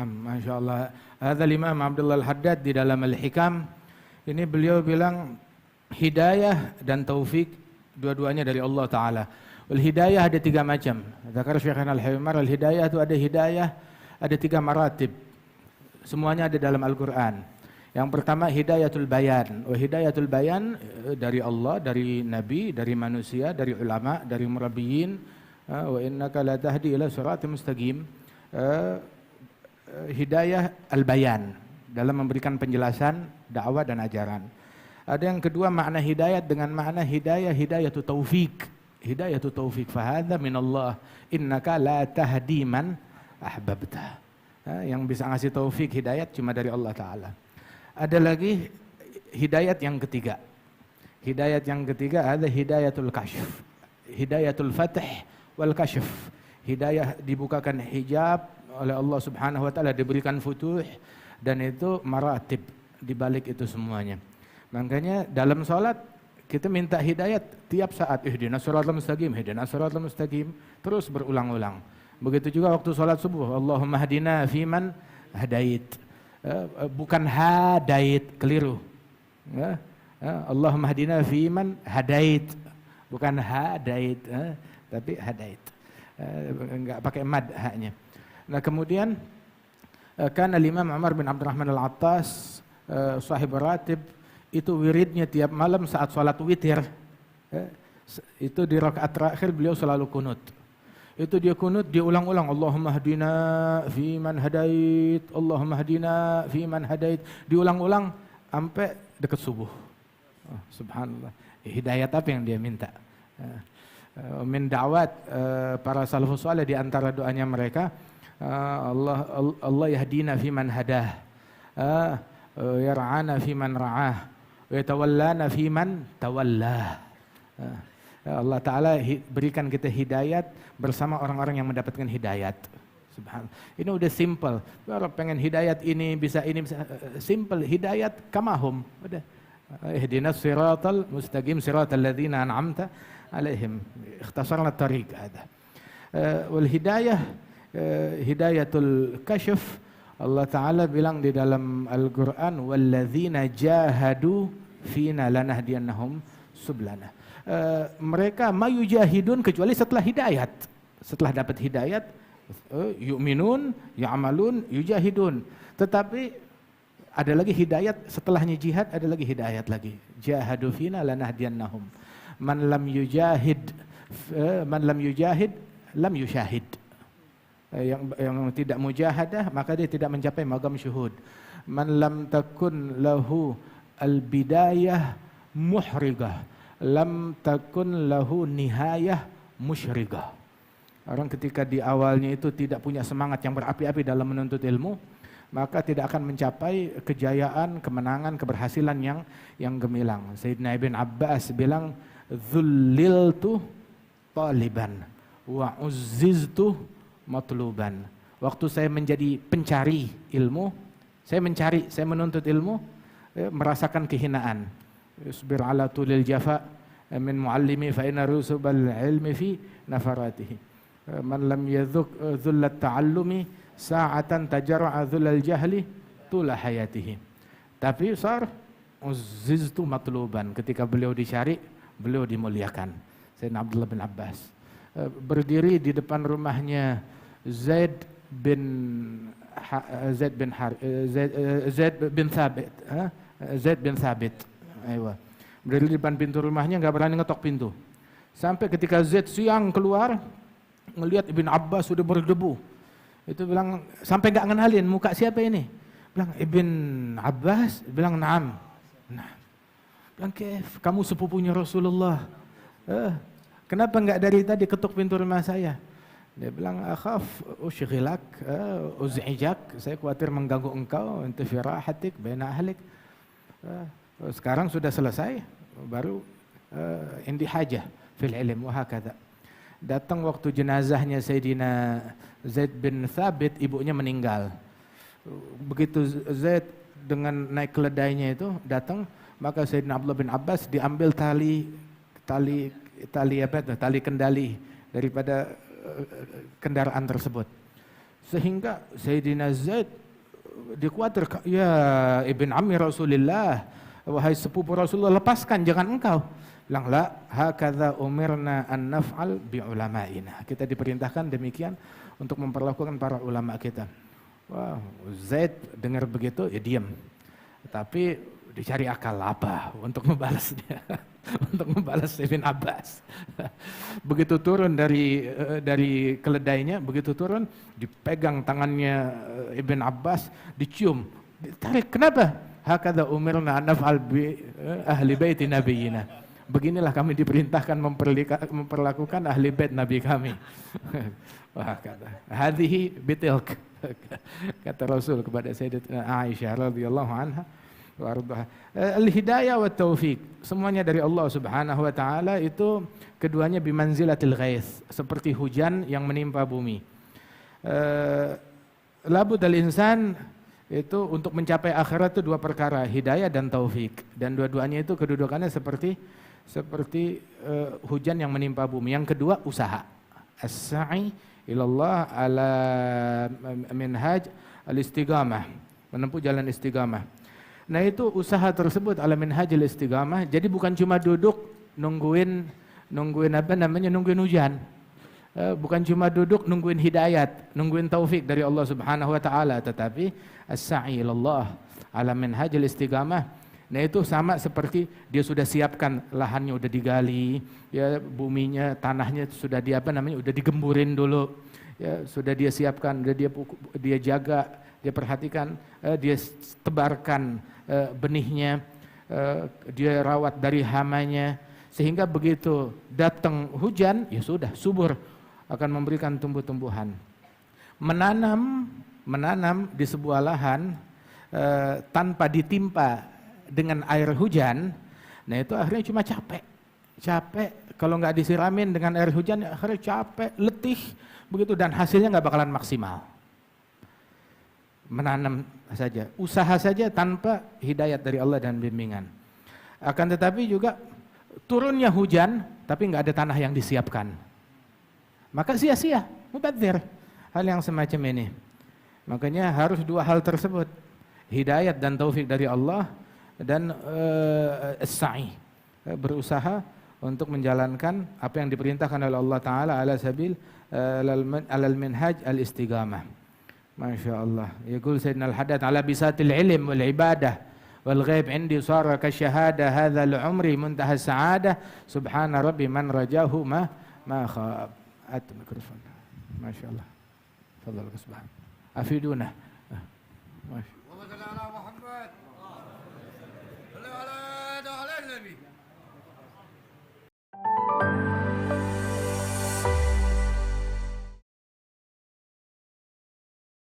Naam, Masya Allah. Hadza Imam Abdullah Al-Haddad di dalam Al-Hikam, ini beliau bilang hidayah dan taufik dua-duanya dari Allah Ta'ala. Al-hidayah ada 3 macam. Zakar Syekhana Al-Himar, al-hidayah itu ada hidayah, ada 3 maratib. Semuanya ada dalam Al-Quran. Yang pertama hidayatul bayan. Hidayatul bayan dari Allah, dari Nabi, dari manusia, dari ulama, dari murabbiyin. Wa innaka la tahdi ila siratal mustaqim. Hidayah al-bayan dalam memberikan penjelasan dakwah dan ajaran. Ada yang kedua makna hidayat dengan makna hidayatu taufik. Hidayatu taufik fahadha minallah innaka la tahdi man ahbabta. Yang bisa ngasih taufik hidayat cuma dari Allah Ta'ala. Ada lagi hidayat yang ketiga. Hidayat yang ketiga ada hidayatul kasyf. Hidayatul fatih wal kasyf. Hidayah dibukakan hijab oleh Allah Subhanahu wa Ta'ala, diberikan futuh, dan itu maratib di balik itu semuanya. Makanya dalam salat kita minta hidayat tiap saat, ihdinas siratal mustaqim, ihdinas siratal mustaqim, terus berulang-ulang. Begitu juga waktu salat subuh, Allahumma hadina fiman hadait. Bukan hadait, keliru. Allahumma hadina fiman hadait. Bukan hadait, tapi hadait. Enggak pakai mad haknya. Nah, kemudian karena Imam Umar bin Abdurrahman Al-Attas sahib ratib itu wiridnya tiap malam saat salat witir. Itu di rakaat terakhir beliau selalu kunut. Itu dia kunut, dia ulang-ulang, Allahumma hadina fi man hadait, Allahumma hadina fi man hadait, diulang-ulang sampai dekat subuh. Subhanallah. Hidayat apa yang dia minta? Min da'wat para salafus saleh di antara doanya mereka, Allah yahdina fi man hadah, yar'ana fi man ra'ah, wa yatawallana fi man tawallah. Allah Ta'ala berikan kita hidayat bersama orang-orang yang mendapatkan hidayat. Subhanallah. Ini udah simple. Kalau pengen hidayat ini bisa simple. Hidayat kamahum. Udah. Ihdinas siratal mustaqim siratal ladzina an'amta alaihim. Ikhtasarna tariq ada. Wal hidayah hidayatul kasyf. Allah Ta'ala bilang di dalam Al-Quran, walladzina jahadu fina lanahdiyannahum sublana. Mereka mayujahidun kecuali setelah hidayat. Setelah dapat hidayat, yu'minun, ya'malun, yujahidun. Tetapi ada lagi hidayat setelahnya jihad, ada lagi hidayat lagi. Jahadu fina lanahdiyannahum. Man lam yujahid lam yushahid. Yang tidak mujahadah maka dia tidak mencapai maqam syuhud. Man lam takun lahu al-bidayah muhrigah, lam takun lahu nihayah musyrigah. Orang ketika di awalnya itu tidak punya semangat yang berapi-api dalam menuntut ilmu, maka tidak akan mencapai kejayaan, kemenangan, keberhasilan yang gemilang. Sayyidina Ibn Abbas bilang, "Dzulliltu taliban wa uzziztu matluban." Waktu saya menjadi pencari ilmu, saya menuntut ilmu, merasakan kehinaan. Isbir ala tulil jafa min muallimi fa inna rusubal ilmi fi nafaratihi. Man lam yadhuk dhullat ta'allumi sa'atan tajarra'a dhullal jahli tula hayatihi. Tapi uzziztu matluban, ketika beliau dicari, beliau dimuliakan. Sayyidina Abdullah bin Abbas berdiri di depan rumahnya Zaid bin Thabit. Aywa. Berdiri di depan pintu rumahnya, nggak berani ngetok pintu. Sampai ketika Zaid siang keluar, ngelihat Ibn Abbas sudah berdebu. Itu bilang, sampai nggak ngenalin muka siapa ini. Bilang, Ibn Abbas? Bilang, naam. Nah. Bilang, kamu sepupunya Rasulullah. Kenapa nggak dari tadi ketuk pintu rumah saya? Dia bilang, akhaf ushghilak, uz'ijak, saya khawatir mengganggu engkau, anta fi rahatik baina ahlik. Sekarang sudah selesai, baru indi hajah fil ilm wa hakadha. Datang waktu jenazahnya Sayyidina Zaid bin Thabit, ibunya meninggal. Begitu Zaid dengan naik keledainya itu datang, maka Sayyidina Abdullah bin Abbas diambil tali kendali daripada kendaraan tersebut. Sehingga Sayyidina Zaid dikhawatir, ya ibn ammi Rasulullah, wahai sepupu Rasulullah, lepaskan, jangan engkau. Bilang, la hakadha umirna an naf'al bi ulama'ina. Kita diperintahkan demikian untuk memperlakukan para ulama kita. Wah, Zaid dengar begitu ya diam. Tapi dicari akal apa untuk membalasnya. Untuk membalas Ibn Abbas. Begitu turun dari keledainya, begitu turun dipegang tangannya Ibn Abbas, dicium, ditarik. Kenapa? Hakadha umirna an naf'al bi ahli baiti nabiyina. Beginilah kami diperintahkan memperlakukan ahli bait nabi kami. Wah, kata hadhihi bitilk, kata Rasul kepada Sayyidatina Aisyah radhiyallahu anha. Al-hidayah wa taufik, semuanya dari Allah Subhanahu wa taala, itu keduanya bimanzilatil ghais, seperti hujan yang menimpa bumi. Labudal insan itu untuk mencapai akhirat itu dua perkara, hidayah dan taufik, dan dua-duanya itu kedudukannya seperti hujan yang menimpa bumi. Yang kedua usaha, as-sa'i ilallah ala minhaj al-istiqamah, menempuh jalan istiqamah. Nah, itu usaha tersebut ala minhajil istiqamah. Jadi bukan cuma duduk nungguin hujan. Bukan cuma duduk nungguin hidayat, nungguin taufik dari Allah Subhanahu wa taala, tetapi as-sa'i ilallah ala minhajil istiqamah. Nah, itu sama seperti dia sudah siapkan lahannya, udah digali, ya, buminya, tanahnya sudah udah digemburin dulu. Ya, sudah dia siapkan, udah dia jaga, dia perhatikan, dia tebarkan benihnya, dia rawat dari hamanya, sehingga begitu datang hujan, ya sudah subur, akan memberikan tumbuh-tumbuhan. Menanam di sebuah lahan tanpa ditimpa dengan air hujan, nah itu akhirnya cuma capek. Kalau nggak disiramin dengan air hujan, akhirnya capek, letih, begitu, dan hasilnya nggak bakalan maksimal. Menanam saja, usaha saja tanpa hidayat dari Allah dan bimbingan. Akan tetapi juga turunnya hujan, tapi nggak ada tanah yang disiapkan, maka sia-sia, mubadzir. Hal yang semacam ini. Makanya harus dua hal tersebut, hidayat dan taufik dari Allah, dan as-sa'i, berusaha untuk menjalankan apa yang diperintahkan oleh Allah Ta'ala ala sabil alal minhaj al-istiqamah. Masya Allah. Yaqul Sayyidina al-Haddad ala bisatil ilm wal ibadah wal ghaib indi sara ka syahada hadha al-umri muntaha sa'adah subhana rabbi man rajahu ma khab. Mikrofon. Masya Allah. Fadhal subhan. Afiduna. Masya